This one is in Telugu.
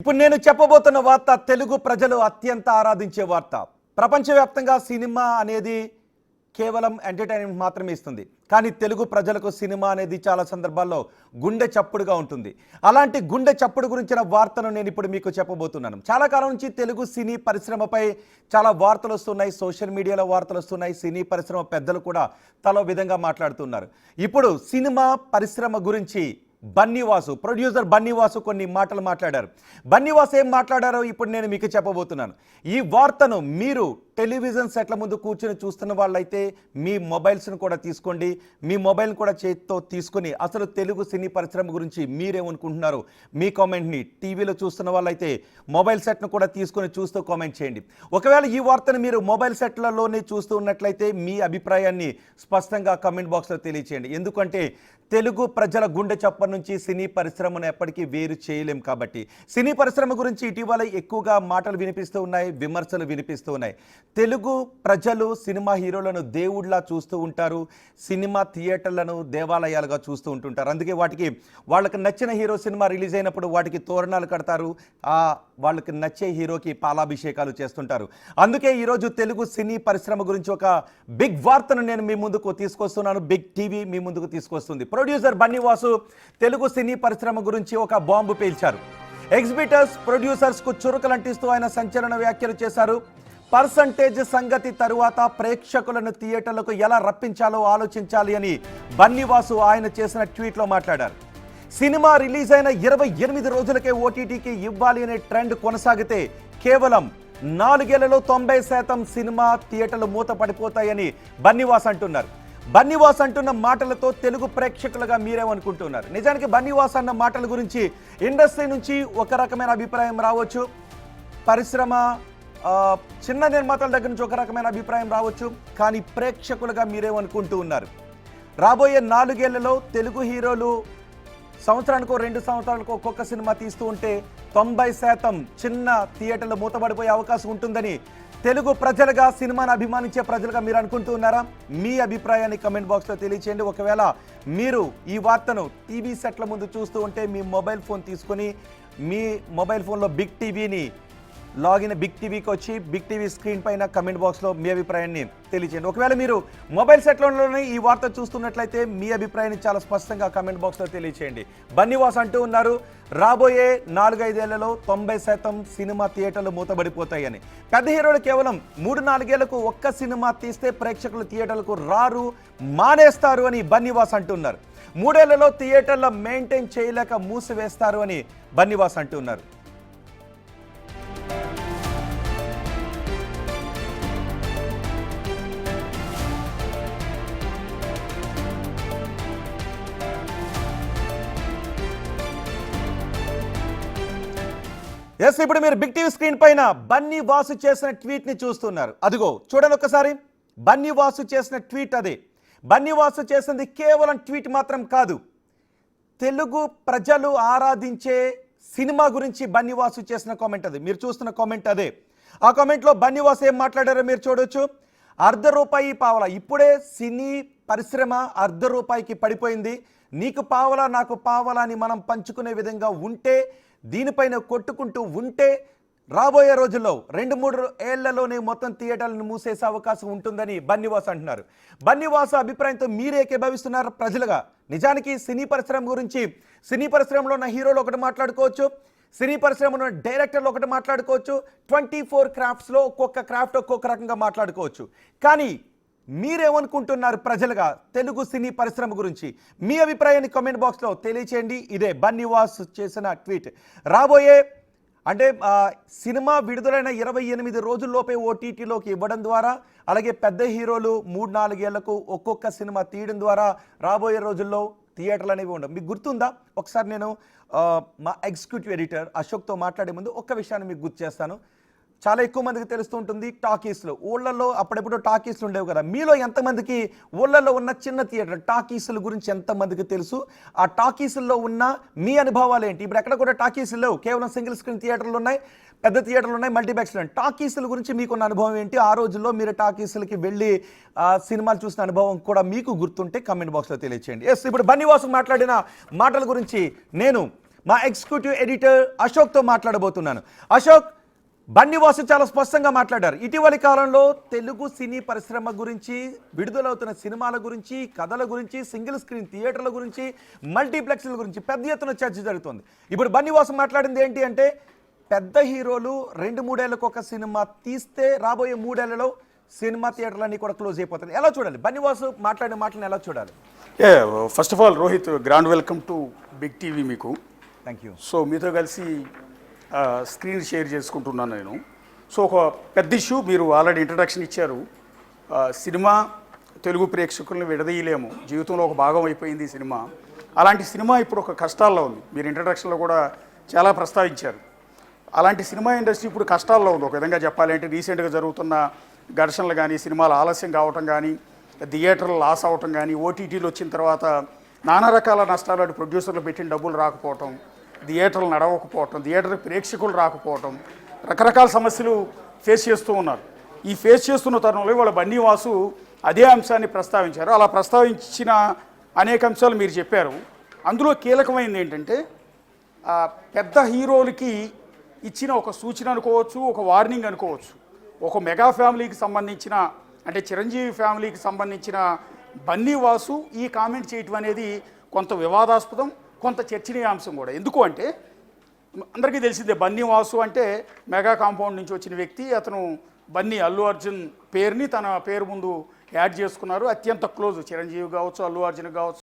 ఇప్పుడు నేను చెప్పబోతున్న వార్త తెలుగు ప్రజలు అత్యంత ఆరాధించే వార్త. ప్రపంచవ్యాప్తంగా సినిమా అనేది కేవలం ఎంటర్టైన్మెంట్ మాత్రమే ఇస్తుంది. కానీ తెలుగు ప్రజలకు సినిమా అనేది చాలా సందర్భాల్లో గుండె చప్పుడుగా ఉంటుంది. అలాంటి గుండె చప్పుడు గురించిన వార్తను నేను ఇప్పుడు మీకు చెప్పబోతున్నాను. చాలా కాలం నుంచి తెలుగు సినీ పరిశ్రమపై చాలా వార్తలు వస్తున్నాయి, సోషల్ మీడియాలో వార్తలు వస్తున్నాయి. సినీ పరిశ్రమ పెద్దలు కూడా తలో విధంగా మాట్లాడుతున్నారు. ఇప్పుడు సినిమా పరిశ్రమ గురించి బన్నీవాసు, ప్రొడ్యూసర్ బన్నీవాసు కొన్ని మాటలు మాట్లాడారు. బన్నీవాసు ఏం మాట్లాడారో ఇప్పుడు నేను మీకు చెప్పబోతున్నాను. ఈ వార్తను మీరు టెలివిజన్ సెట్ల ముందు కూర్చొని చూస్తున్న వాళ్ళైతే మీ మొబైల్స్ను కూడా తీసుకోండి, మీ మొబైల్ని కూడా చేతితో తీసుకొని అసలు తెలుగు సినీ పరిశ్రమ గురించి మీరేమనుకుంటున్నారు మీ కామెంట్ని, టీవీలో చూస్తున్న వాళ్ళైతే మొబైల్ సెట్ను కూడా తీసుకొని చూస్తూ కామెంట్ చేయండి. ఒకవేళ ఈ వార్తను మీరు మొబైల్ సెట్లలోనే చూస్తూ ఉన్నట్లయితే మీ అభిప్రాయాన్ని స్పష్టంగా కామెంట్ బాక్స్లో తెలియచేయండి. ఎందుకంటే తెలుగు ప్రజల గుండె చప్ప నుంచి సినీ పరిశ్రమను ఎప్పటికీ వేరు చేయలేం. కాబట్టి సినీ పరిశ్రమ గురించి ఇటీవల ఎక్కువగా మాటలు వినిపిస్తూ ఉన్నాయి, విమర్శలు వినిపిస్తూ ఉన్నాయి. తెలుగు ప్రజలు సినిమా హీరోలను దేవుళ్లా చూస్తూ ఉంటారు, సినిమా థియేటర్లను దేవాలయాలుగా చూస్తూ ఉంటుంటారు. అందుకే వాళ్ళకి నచ్చిన హీరో సినిమా రిలీజ్ అయినప్పుడు వాటికి తోరణాలు కడతారు, వాళ్ళకి నచ్చే హీరోకి పాలాభిషేకాలు చేస్తుంటారు. అందుకే ఈరోజు తెలుగు సినీ పరిశ్రమ గురించి ఒక బిగ్ వార్తను నేను మీ ముందుకు తీసుకొస్తున్నాను. బిగ్ టీవీ మీ ముందుకు తీసుకొస్తుంది. ప్రొడ్యూసర్ బన్నీవాసు తెలుగు సినీ పరిశ్రమ గురించి ఒక బాంబు పేల్చారు. ఎగ్జిబిటర్స్, ప్రొడ్యూసర్స్కు చురుకలంటిస్తూ ఆయన సంచలన వ్యాఖ్యలు చేశారు. పర్సంటేజ్ సంగతి తరువాత ప్రేక్షకులను థియేటర్లకు ఎలా రప్పించాలో ఆలోచించాలి అని బన్నీవాసు ఆయన చేసిన ట్వీట్లో మాట్లాడారు. సినిమా రిలీజ్ అయిన 28 రోజులకే ఓటీటీకి ఇవ్వాలి అనే ట్రెండ్ కొనసాగితే కేవలం 4 ఏళ్లలో 90% సినిమా థియేటర్లు మూతపడిపోతాయని బన్నీవాసు అంటున్నారు. బన్నీవాసు అంటున్న మాటలతో తెలుగు ప్రేక్షకులుగా మీరేమనుకుంటున్నారు? నిజానికి బన్నీవాసు అన్న మాటల గురించి ఇండస్ట్రీ నుంచి ఒక రకమైన అభిప్రాయం రావచ్చు, పరిశ్రమ చిన్న నిర్మాతల దగ్గర నుంచి ఒక రకమైన అభిప్రాయం రావచ్చు. కానీ ప్రేక్షకులుగా మీరేమనుకుంటూ ఉన్నారు? రాబోయే 4 ఏళ్లలో తెలుగు హీరోలు సంవత్సరానికో 2 సంవత్సరాలకు ఒక్కొక్క సినిమా తీస్తూ ఉంటే 90% చిన్న థియేటర్లు మూతపడిపోయే అవకాశం ఉంటుందని తెలుగు ప్రజలుగా, సినిమాను అభిమానించే ప్రజలుగా మీరు అనుకుంటూ ఉన్నారా? మీ అభిప్రాయాన్ని కమెంట్ బాక్స్లో తెలియచేయండి. ఒకవేళ మీరు ఈ వార్తను టీవీ సెట్ల ముందు చూస్తూ ఉంటే మీ మొబైల్ ఫోన్ తీసుకొని మీ మొబైల్ ఫోన్లో బిగ్ టీవీని లాగిన్ బిగ్ టీవీకి వచ్చి బిగ్ టీవీ స్క్రీన్ పైన కమెంట్ బాక్స్లో మీ అభిప్రాయాన్ని తెలియచేయండి. ఒకవేళ మీరు మొబైల్ సెట్లలోనే ఈ వార్త చూస్తున్నట్లయితే మీ అభిప్రాయాన్ని చాలా స్పష్టంగా కమెంట్ బాక్స్లో తెలియచేయండి. బన్నీవాసు అంటూ ఉన్నారు, రాబోయే 4-5 ఏళ్లలో 90% సినిమా థియేటర్లు మూతబడిపోతాయని. పెద్ద హీరోలు కేవలం 3-4 ఏళ్లకు ఒక్క సినిమా తీస్తే ప్రేక్షకులు థియేటర్లకు రారు, మానేస్తారు అని బన్నీవాసు అంటున్నారు. 3 ఏళ్లలో థియేటర్ల మెయింటైన్ చేయలేక మూసివేస్తారు అని బన్నీవాసు అంటున్నారు. ఎస్, ఇప్పుడు మీరు బిగ్ టీవీ స్క్రీన్ పైన బన్నీవాసు చేసిన ట్వీట్ని చూస్తున్నారు. అదిగో చూడండి ఒక్కసారి. బన్నీవాసు చేసిన ట్వీట్ అదే. బన్నీవాసు చేసింది కేవలం ట్వీట్ మాత్రం కాదు, తెలుగు ప్రజలు ఆరాధించే సినిమా గురించి బన్నీవాసు చేసిన కామెంట్ అది. మీరు చూస్తున్న కామెంట్ అదే. ఆ కామెంట్లో బన్నీవాసు ఏం మాట్లాడారో మీరు చూడొచ్చు. ₹1 పావలా. ఇప్పుడే సినీ పరిశ్రమ ₹1 పడిపోయింది. నీకు పావలా, నాకు పావలా అని మనం పంచుకునే విధంగా ఉంటే, దీనిపైన కొట్టుకుంటూ ఉంటే రాబోయే రోజుల్లో 2-3 ఏళ్లలోనే మొత్తం థియేటర్లను మూసేసే అవకాశం ఉంటుందని బన్నీవాసు అంటున్నారు. బన్నీవాసు అభిప్రాయంతో మీరే ఏకీభవిస్తున్నారు ప్రజలుగా. నిజానికి సినీ పరిశ్రమ గురించి, సినీ పరిశ్రమలో ఉన్న హీరోలు ఒకటి మాట్లాడుకోవచ్చు, సినీ పరిశ్రమలో ఉన్న డైరెక్టర్లు ఒకటి మాట్లాడుకోవచ్చు, 24 క్రాఫ్ట్స్లో ఒక్కొక్క క్రాఫ్ట్ ఒక్కొక్క రకంగా మాట్లాడుకోవచ్చు. కానీ మీరేమనుకుంటున్నారు ప్రజలుగా తెలుగు సినీ పరిశ్రమ గురించి? మీ అభిప్రాయాన్ని కామెంట్ బాక్స్లో తెలియచేయండి. ఇదే బన్నీవాసు చేసిన ట్వీట్. రాబోయే సినిమా విడుదలైన 28 రోజుల్లోపే ఓటీటీలోకి ఇవ్వడం ద్వారా, అలాగే పెద్ద హీరోలు 3-4 ఏళ్లకు ఒక్కొక్క సినిమా తీయడం ద్వారా రాబోయే రోజుల్లో థియేటర్లు అనేవి ఉండవు. మీకు గుర్తుందా? ఒకసారి నేను మా ఎగ్జిక్యూటివ్ ఎడిటర్ అశోక్తో మాట్లాడే ముందు ఒక్క విషయాన్ని మీకు గుర్తు చేస్తాను. చాలా ఎక్కువ మందికి తెలుస్తూ ఉంటుంది, టాకీస్లో ఊళ్ళల్లో అప్పుడెప్పుడు టాకీస్లు ఉండేవి కదా. మీలో ఎంతమందికి ఊళ్ళల్లో ఉన్న చిన్న థియేటర్ టాకీసుల గురించి ఎంతమందికి తెలుసు? ఆ టాకీసుల్లో ఉన్న మీ అనుభవాలు ఏంటి? ఇప్పుడు ఎక్కడ కూడా టాకీసులు లేవు, కేవలం సింగిల్ స్క్రీన్ థియేటర్లు ఉన్నాయి, పెద్ద థియేటర్లు ఉన్నాయి, మల్టీప్లెక్స్లు ఉన్నాయి. టాకీసుల గురించి మీకున్న అనుభవం ఏంటి? ఆ రోజుల్లో మీరు టాకీసులకి వెళ్ళి సినిమాలు చూసిన అనుభవం కూడా మీకు గుర్తుంటే కమెంట్ బాక్స్లో తెలియచేయండి. ఎస్, ఇప్పుడు బన్నీవాసు మాట్లాడిన మాటల గురించి నేను మా ఎగ్జిక్యూటివ్ ఎడిటర్ అశోక్తో మాట్లాడబోతున్నాను. అశోక్, బన్నీవాసు చాలా స్పష్టంగా మాట్లాడారు. ఇటీవలి కాలంలో తెలుగు సినీ పరిశ్రమ గురించి, విడుదలవుతున్న సినిమాల గురించి, కథల గురించి, సింగిల్ స్క్రీన్ థియేటర్ల గురించి, మల్టీప్లెక్స్ల గురించి పెద్ద ఎత్తున చర్చ జరుగుతుంది. ఇప్పుడు బన్నీవాసు మాట్లాడింది ఏంటి అంటే, పెద్ద హీరోలు 2-3 ఏళ్ళకు ఒక సినిమా తీస్తే రాబోయే 3 ఏళ్లలో సినిమా థియేటర్లన్నీ కూడా క్లోజ్ అయిపోతాయి. ఎలా చూడాలి? బన్నీవాసు మాట్లాడిన మాటలను ఎలా చూడాలి? First of all Rohit, grand welcome to Big TV మీకు. Thank you. సో మీతో కలిసి స్క్రీన్ షేర్ చేసుకుంటున్నాను నేను. సో ఒక పెద్ద ఇష్యూ మీరు ఆల్రెడీ ఇంట్రడక్షన్ ఇచ్చారు. సినిమా తెలుగు ప్రేక్షకులను విడదీయలేము, జీవితంలో ఒక భాగం అయిపోయింది ఈ సినిమా. అలాంటి సినిమా ఇప్పుడు ఒక కష్టాల్లో ఉంది. మీరు ఇంట్రడక్షన్లో కూడా చాలా ప్రస్తావించారు. అలాంటి సినిమా ఇండస్ట్రీ ఇప్పుడు కష్టాల్లో ఉంది. ఒక విధంగా చెప్పాలంటే రీసెంట్గా జరుగుతున్న ఘర్షణలు కానీ, సినిమాలు ఆలస్యం కావటం కానీ, థియేటర్లు లాస్ అవటం కానీ, ఓటీటీలు వచ్చిన తర్వాత నానా రకాల నష్టాలు, అటు ప్రొడ్యూసర్లు పెట్టిన డబ్బులు రాకపోవటం, థియేటర్లు నడవకపోవటం, థియేటర్ ప్రేక్షకులు రాకపోవటం, రకరకాల సమస్యలు ఫేస్ చేస్తూ ఉన్నారు. ఈ ఫేస్ చేస్తున్న తరుణంలో వాళ్ళ బన్నీవాసు అదే అంశాన్ని ప్రస్తావించారు. అలా ప్రస్తావించిన అనేక అంశాలు మీరు చెప్పారు. అందులో కీలకమైనది ఏంటంటే, పెద్ద హీరోలకి ఇచ్చిన ఒక సూచన అనుకోవచ్చు, ఒక వార్నింగ్ అనుకోవచ్చు. ఒక మెగా ఫ్యామిలీకి సంబంధించిన, అంటే చిరంజీవి ఫ్యామిలీకి సంబంధించిన బన్నీవాసు ఈ కామెంట్ చేయటం అనేది కొంత వివాదాస్పదం, కొంత చర్చనీయాంశం కూడా. ఎందుకు అంటే, అందరికీ తెలిసిందే బన్నీవాసు అంటే మెగా కాంపౌండ్ నుంచి వచ్చిన వ్యక్తి. అతను బన్నీ, అల్లు అర్జున్ పేరుని తన పేరు ముందు యాడ్ చేసుకున్నారు. అత్యంత క్లోజ్, చిరంజీవి కావచ్చు, అల్లు అర్జున్ కావచ్చు,